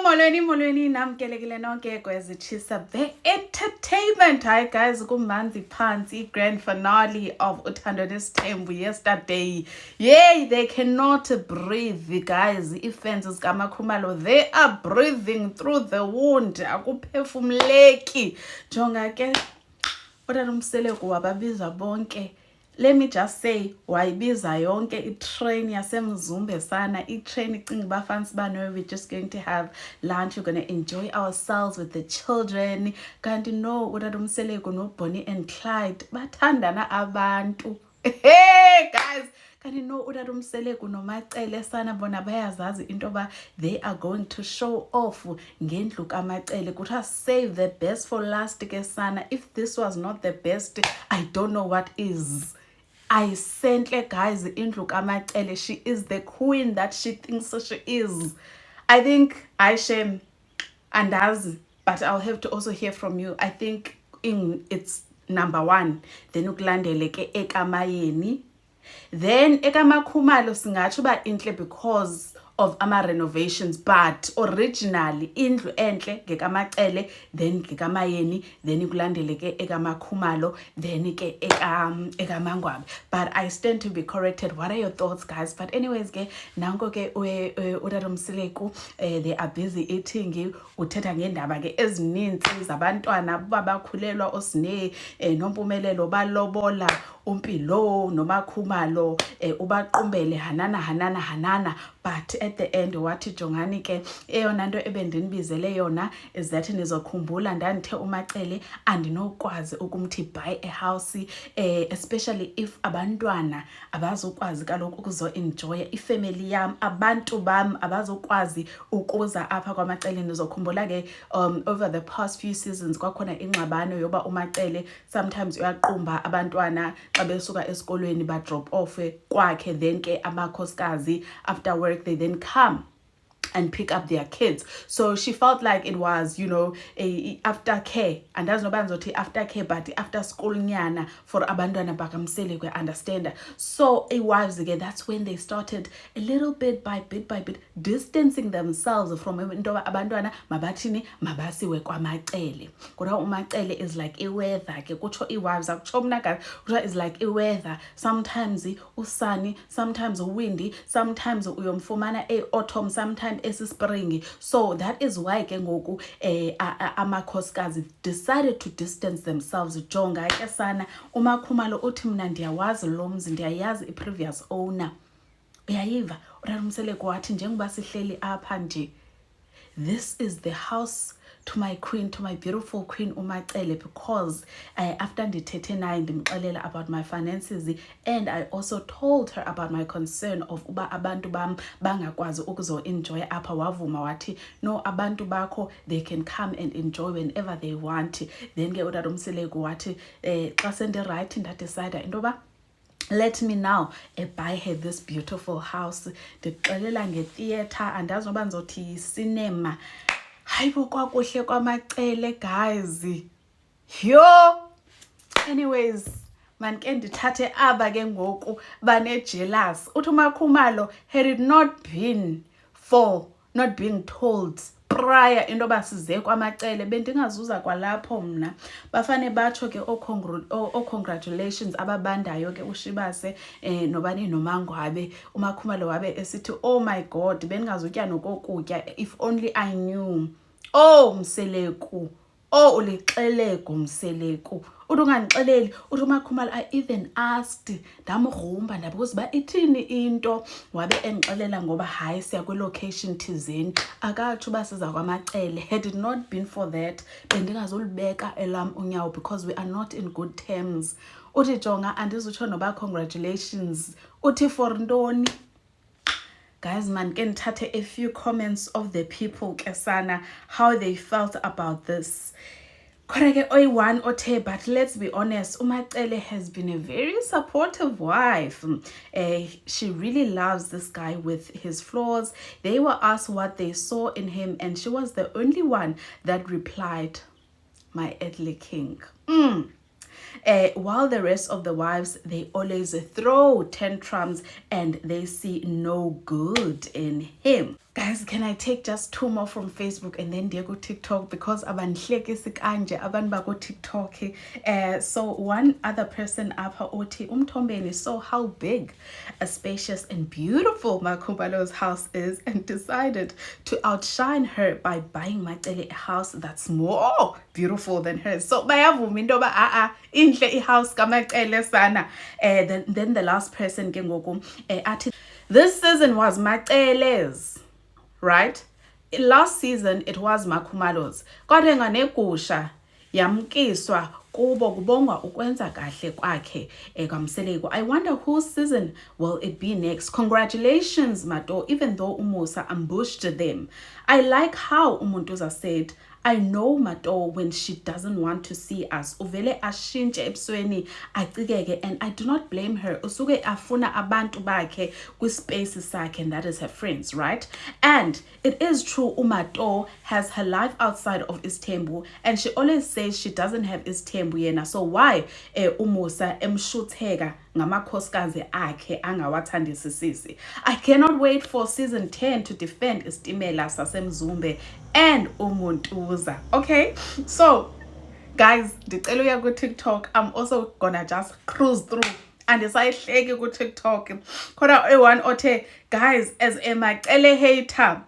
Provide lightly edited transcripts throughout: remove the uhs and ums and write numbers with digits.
molweni namkelekile nonke kwezitshisa the entertainment. Hi guys, kumanzi phansi grand finale of Uthando Nesithembu yesterday. Yay, they cannot breathe guys. Ifans zikaMakhumalo, they are breathing through the wound. Akuphefumleki. Jonga ke Utata Mseleko wababiza bonke. Let me just say, wayibiza yonke i-train yasemzumbe sana. I-train icinga bafans bano, we're just going to have lunch, we're going to enjoy ourselves with the children. Kanti no, Utata Mseleko no Bonnie and Clyde bathandana abantu. Hey guys, kanti no, Utata Mseleko no Macele sana bona bayazazi into ba they are going to show off ngendlu kaMacele. Kuthiwa save the best for last ke sana. If this was not the best, I don't know what is. I sent guys indlu kaMacele. She is the queen that she thinks she is. I think I shame and as, but I'll have to also hear from you. I think it's number 1. Then ukulandele ke ekamayeni. Then ekamakhumalo singatsho uba intle because of ama-renovations, but originally indlu entle ngekaMacele, then ngekamayeni, then ikulandele ke ekamakhumalo, then ke ekaMangwabi. But I stand to be corrected. What are your thoughts guys? But anyways ke nanko ke Utata Mseleko, they are busy eating. Uthetha ngendaba ke ezininzi zabantwana babakhulelwa osine noMpumelelo balobola uMpilo noMakhumalo ubaqumbele hanana. But at the end wathi jongani ke eyona nto ebendinibizele yona is that nizokhumbula ndandithe uMacele andinokwazi ukumthi buy a house, especially if abantwana abazokwazi kaloku ukuzo-enjoya ifamily yam, abantu bam abazokwazi ukuza apha kwaMacele. Nizokhumbula ke over the past few seasons kwakhona ingxabano yoba uMacele sometimes uyaqumba abantwana xa besuka esikolweni ba drop off kwakhe, then ke amakhosikazi after work they then come and pick up their kids. So she felt like it was, you know, a aftercare, and that's not aftercare, but after school nyana for abantwana bakaMseleko, understand. So a wives again, that's when they started a little bit by bit distancing themselves from abantwana mabathini mabasiwe kwaMacele. Kodwa uMacele is like a weather ke kutsho iwives akutsho mna guys, kutsho is like a weather. Sometimes usani, sometimes windy, sometimes uyomfumana autumn, sometimes spring. So that is why ke ngoku amakhosikazi decided to distance themselves. Jonga ke sana uMakhumalo uthi mna ndiyawazi lo mzi, ndiyayazi i-previous owner. Uyayiva Utata Mseleko wathi njengoba sihleli apha nje, this is the house to my queen, to my beautiful queen uMacele, because after ndithethe naye ndimxelela about my finances, and I also told her about my concern of uba abantu bam bangakwazi ukuzo-enjoy apha, wavuma wathi no, abantu bakho they can come and enjoy whenever they want. Then ke Utata Mseleko wathi xa sendirayithi ndadicide into yoba let me now buy her this beautiful house. Ndixelela nge-theatre, andazi noba ndizothi cinema. Hayibo kwakuhle kwaMacele guys. Yo, anyways man ke ndithathe aba ke ngoku bane-jealous. Uthi uMakhumalo, had it not been for not being told prior into yoba size kwaMacele, bendingazuza kwalapho mna. Bafane batsho ke congratulations ababandayo ke uShibase nobani noMangwabe. uMakhumalo wabe esithi oh my god, bendingazutya nokokutya if only I knew. Oh Mseleko, oh ulixeleko Mseleko. Uthi ungandixeleli. Uthi uMakhumalo, I even asked, ndamgrumba ndabuza uba ithini into, wabe endixelela ngoba hayi siya kwi-location thizeni akatsho uba siza kwaMacele. Had it not been for that, bendingazulibeka elam unyawo because we are not in good terms. Uthi jonga andizutsho noba congratulations. Uthi for ntoni? Guys man, can touch a few comments of the people kesana how they felt about this. One or two, but let's be honest, uMacele has been a very supportive wife. She really loves this guy with his flaws. They were asked what they saw in him, and she was the only one that replied, my earthly king. While the rest of the wives, they always throw tantrums and they see no good in him. Guys, can I take just 2 more from Facebook and then go TikTok, because abandihlekisi kanje abantu bako TikTok. So one other person apha uthi uMthombeni, so how big, spacious and beautiful Makhubalo's house is, and decided to outshine her by buying Macele a house that's more beautiful than hers. So bayavuma into ba inhle ihouse kaMacele sana. Then the last person ke ngoku athi this season was Macele's, right? Last season it was Makhumalo's. Kodwa nganegusha yamkiswa kubo kubongwa ukwenza kahle kwakhe kaMseleko. I wonder whose season will it be next. Congratulations Mato, even though Umusa ambushed them. I like how Umuntuza said, I know Mato when she doesn't want to see us. Uvele ashintshe ebusweni acikeke, and I do not blame her. Usuke afuna abantu bakhe kwispace sakhe, and that is her friends, right? And it is true Umato has her life outside of Isthembu, and she always says she doesn't have Isthembu yena. So why Umusa emshutheka ngamakhosikazi akhe angawathandisisi? I cannot wait for season 10 to defend Istimela sasemzumbe and Umuntuza. Okay, so guys, ndicela uya ku TikTok. I'm also gonna just cruise through and ndisayihleki ku TikTok. Khona one othe, guys, as a Macele hater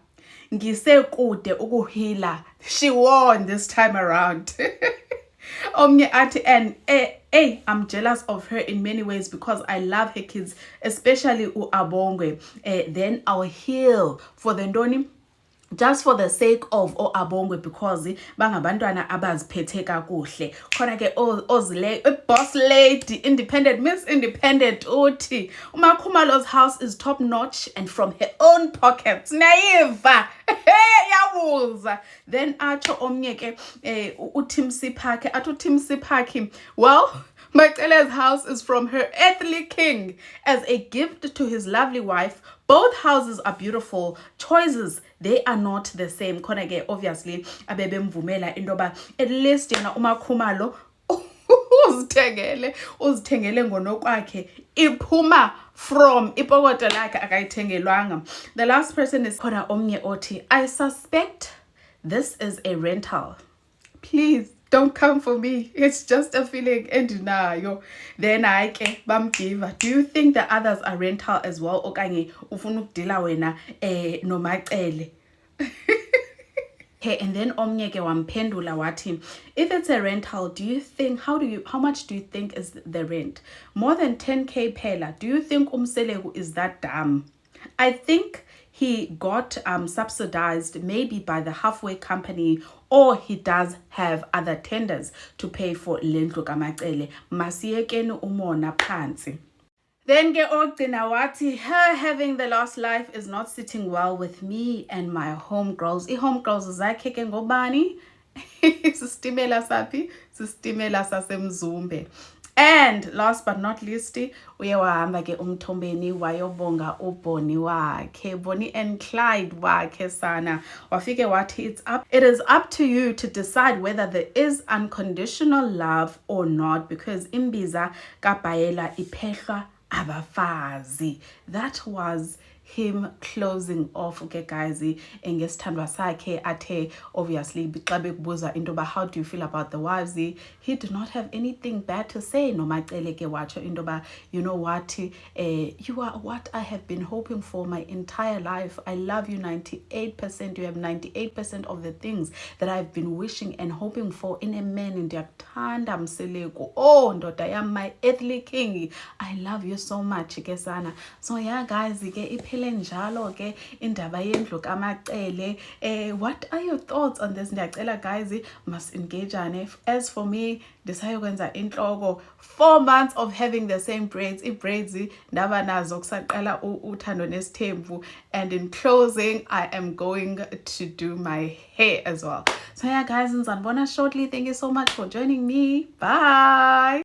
ngisekude ukuhila, she won this time around. Omnye athi, and I'm jealous of her in many ways because I love her kids, especially uAbongwe. Then I'll heal for the Ndoni, just for the sake of Abongwe, because bangabantwana abaziphethe kakuhle. Khona ke ozile boss lady, independent Miss Independent uthi uMakhumalo's house is top notch and from her own pockets. Naiva yabuza. Then acho omnye ke uTim Siphake atu Tim Siphake, well, Macele's house is from her earthly king as a gift to his lovely wife. Both houses are beautiful choices. They are not the same. Khona ke obviously abebemvumela indoba at least yena uMakhumalo uzithengele ngonokwakhe, iphuma from ipokoto lakhe akayithengelwanga. The last person is khona omnye othi, I suspect this is a rental. Please don't come for me. It's just a feeling endinayo. Then ke bamgiva. Do you think the others are rental as well? Okanye ufuna ukudila wena no Macele? Okay, and then omnye ke wamphendula wathi, if it's a rental, do you think how much do you think is the rent? More than 10k phela. Do you think Umseleko is that dumb? I think he got subsidized maybe by the halfway company, or he does have other tenders to pay for lendlu kaMacele. Masiyekeni umona phansi. Then ke ogcina wathi, her having the last life is not sitting well with me and my homegirls. I-homegirls zakhe ke ngobani? Sistimela saphi? Sistimela sasemzumbe. And last but not least, uye wahamba ke uMthombeni wayobonga uBonnie wakhe, Bonnie and Clyde wakhe sana. Wafike wathi, it is up to you to decide whether there is unconditional love or not, because imbiza kaBhayela iphehlwa abafazi. That was him closing off, okay guys, ngesithandwa sakhe athe obviously xa bekubuza into ba how do you feel about the wives, he did not have anything bad to say. No Macele ke watsho into ba, you know what, you are what I have been hoping for my entire life. I love you 98%. You have 98% of the things that I've been wishing and hoping for in a man. Ndiyakuthanda Mseleko, oh ndoda yam, my earthly king, I love you so much ke sana. So yeah guys, ke njalo ke indaba yendlu kaMacele. What are your thoughts on this? Ndiyacela guys must engageane. As for me, ndisayokwenza inhloko 4 months of having the same braids. I-braids ndaba nazo kusaqala uthando nesithembu. And in closing, I am going to do my hair as well. So yeah guys, nizanibona shortly. Thank you so much for joining me. Bye.